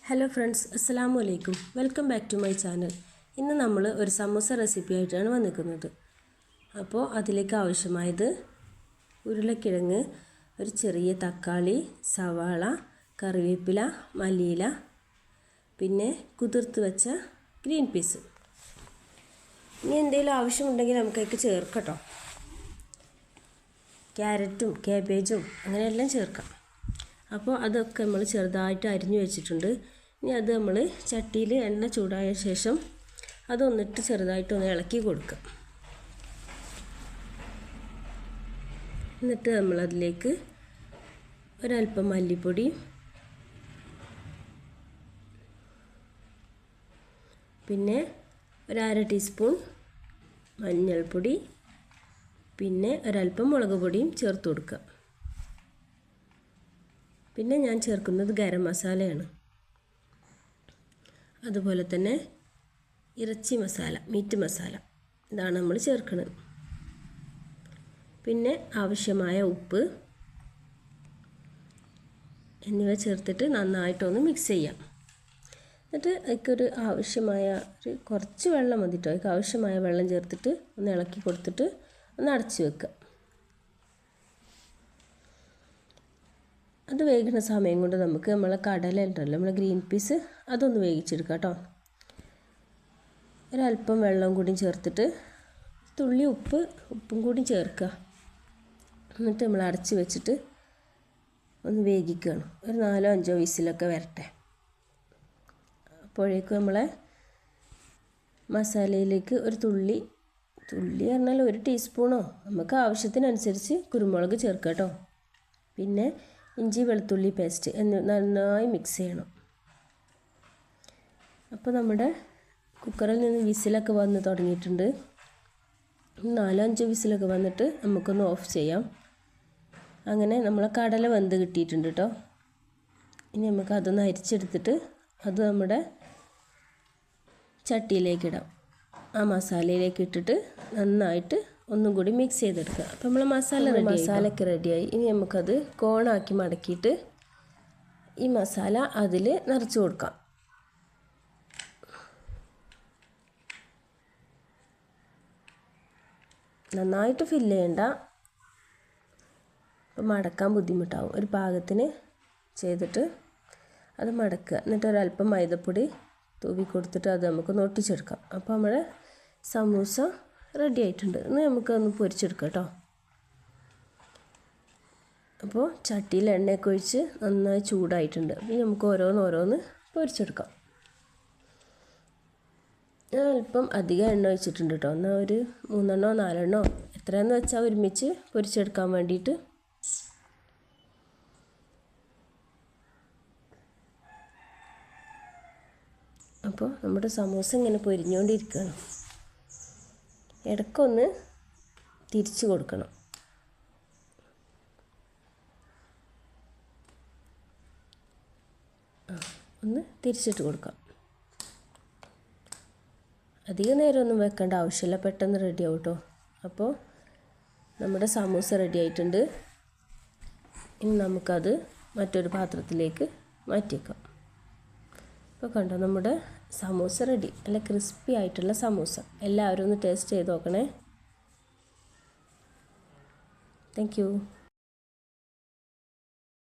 Hello friends, അസ്സലാമു അലൈക്കും. Welcome back to my channel. ഇന്ന് നമ്മൾ ഒരു സമൂസ റെസിപ്പി ആയിട്ടാണ് വന്നിരിക്കുന്നത്. അപ്പോൾ അതിലേക്ക് ആവശ്യമായത് ഉരുളക്കിഴങ്ങ്, ഒരു ചെറിയ തക്കാളി, സവാള, കറിവേപ്പില, മല്ലിയില, പിന്നെ കുതിർത്ത് വെച്ച ഗ്രീൻ പീസ്. ഇനി എന്തെങ്കിലും ആവശ്യമുണ്ടെങ്കിൽ നമുക്കതിലേക്ക് ചേർക്കട്ടോ. ക്യാരറ്റും കാബേജും അങ്ങനെയെല്ലാം ചേർക്കാം. അപ്പോൾ അതൊക്കെ നമ്മൾ ചെറുതായിട്ട് അരിഞ്ഞു വെച്ചിട്ടുണ്ട്. ഇനി അത് നമ്മൾ ചട്ടിയിൽ എണ്ണ ചൂടായ ശേഷം അതൊന്നിട്ട് ചെറുതായിട്ടൊന്ന് ഇളക്കി കൊടുക്കുക. എന്നിട്ട് നമ്മളതിലേക്ക് ഒരല്പം മല്ലിപ്പൊടി, പിന്നെ ഒരു ടീസ്പൂൺ മഞ്ഞൾപ്പൊടി, പിന്നെ ഒരല്പം മുളക് പൊടിയും ചേർത്ത് കൊടുക്കുക. പിന്നെ ഞാൻ ചേർക്കുന്നത് ഗരം മസാലയാണ്. അതുപോലെ തന്നെ ഇറച്ചി മസാല, മീറ്റ് മസാല, ഇതാണ് നമ്മൾ ചേർക്കുന്നത്. പിന്നെ ആവശ്യമായ ഉപ്പ് എന്നിവ ചേർത്തിട്ട് നന്നായിട്ടൊന്ന് മിക്സ് ചെയ്യാം. എന്നിട്ട് അതിക്കൊരു ആവശ്യമായ കുറച്ച് വെള്ളം മതിട്ടോ. അതിക്ക് ആവശ്യമായ വെള്ളം ചേർത്തിട്ട് ഒന്ന് ഇളക്കി കൊടുത്തിട്ട് ഒന്ന് അടച്ച് വെക്കുക. അത് വേകുന്ന സമയം കൊണ്ട് നമുക്ക് നമ്മളെ കടല ഉണ്ടല്ലോ, നമ്മളെ ഗ്രീൻ പീസ്, അതൊന്ന് വേവിച്ചെടുക്കാം കേട്ടോ. ഒരല്പം വെള്ളം കൂടി ചേർത്തിട്ട് തുള്ളി ഉപ്പും കൂടി ചേർക്കുക. എന്നിട്ട് നമ്മൾ അടച്ച് വെച്ചിട്ട് ഒന്ന് വേവിക്കുകയാണ്. ഒരു 4-5 വിസിലൊക്കെ വരട്ടെ. അപ്പോഴേക്കും നമ്മളെ മസാലയിലേക്ക് ഒരു തുള്ളി പറഞ്ഞാൽ 1 ടീസ്പൂണോ നമുക്ക് ആവശ്യത്തിനനുസരിച്ച് കുരുമുളക് ചേർക്കുക കേട്ടോ. പിന്നെ ഇഞ്ചി വെളുത്തുള്ളി പേസ്റ്റ് എന്നിവ നന്നായി മിക്സ് ചെയ്യണം. അപ്പോൾ നമ്മുടെ കുക്കറിൽ നിന്ന് വിസിലൊക്കെ വന്ന് തുടങ്ങിയിട്ടുണ്ട്. 4-5 വിസിലൊക്കെ വന്നിട്ട് നമുക്കൊന്ന് ഓഫ് ചെയ്യാം. അങ്ങനെ നമ്മളെ കടല വെന്ത് കിട്ടിയിട്ടുണ്ട് കേട്ടോ. ഇനി നമുക്ക് അതൊന്ന് അരിച്ചെടുത്തിട്ട് അത് നമ്മുടെ ചട്ടിയിലേക്ക് ഇടാം. ആ മസാലയിലേക്ക് ഇട്ടിട്ട് നന്നായിട്ട് ഒന്നും കൂടി മിക്സ് ചെയ്തെടുക്കുക. അപ്പോൾ നമ്മൾ മസാലയൊക്കെ റെഡിയായി. ഇനി നമുക്കത് കോണാക്കി മടക്കിയിട്ട് ഈ മസാല അതിൽ നിറച്ച് കൊടുക്കാം. നന്നായിട്ട് ഫില്ല് ചെയ്യണ്ട, അപ്പോൾ മടക്കാൻ ബുദ്ധിമുട്ടാവും. ഒരു പാകത്തിന് ചെയ്തിട്ട് അത് മടക്കുക. എന്നിട്ട് ഒരല്പം മൈദപ്പൊടി തൂവി കൊടുത്തിട്ട് അത് നമുക്കൊന്ന് ഒട്ടിച്ചെടുക്കാം. അപ്പോൾ നമ്മുടെ സമൂസ റെഡി ആയിട്ടുണ്ട്. ഇന്ന് നമുക്കൊന്ന് പൊരിച്ചെടുക്കാം കേട്ടോ. അപ്പോൾ ചട്ടിയിൽ എണ്ണയൊക്കെ ഒഴിച്ച് നന്നായി ചൂടായിട്ടുണ്ട്. ഇനി നമുക്ക് ഓരോന്ന് പൊരിച്ചെടുക്കാം. ഞാൻ അല്പം അധികം എണ്ണ ഒഴിച്ചിട്ടുണ്ട് കേട്ടോ. എന്നാൽ ഒരു 3-4 എത്രയെന്ന് വെച്ചാൽ ഒരുമിച്ച് പൊരിച്ചെടുക്കാൻ വേണ്ടിയിട്ട്. അപ്പോൾ നമ്മുടെ സമൂസ ഇങ്ങനെ പൊരിഞ്ഞുകൊണ്ടിരിക്കുകയാണ്. ഇടയ്ക്കൊന്ന് തിരിച്ച് കൊടുക്കണം. ഒന്ന് തിരിച്ചിട്ട് കൊടുക്കാം. അധികം നേരമൊന്നും വെക്കേണ്ട ആവശ്യമില്ല, പെട്ടെന്ന് റെഡി ആവും കേട്ടോ. അപ്പോൾ നമ്മുടെ സമൂസ റെഡി ആയിട്ടുണ്ട്. ഇനി നമുക്കത് മറ്റൊരു പാത്രത്തിലേക്ക് മാറ്റിയേക്കാം. ഇപ്പോൾ കണ്ടോ, നമ്മുടെ സമൂസ റെഡി. നല്ല ക്രിസ്പി ആയിട്ടുള്ള സമൂസ. എല്ലാവരും ഒന്ന് ടേസ്റ്റ് ചെയ്ത് നോക്കണേ. Thank you.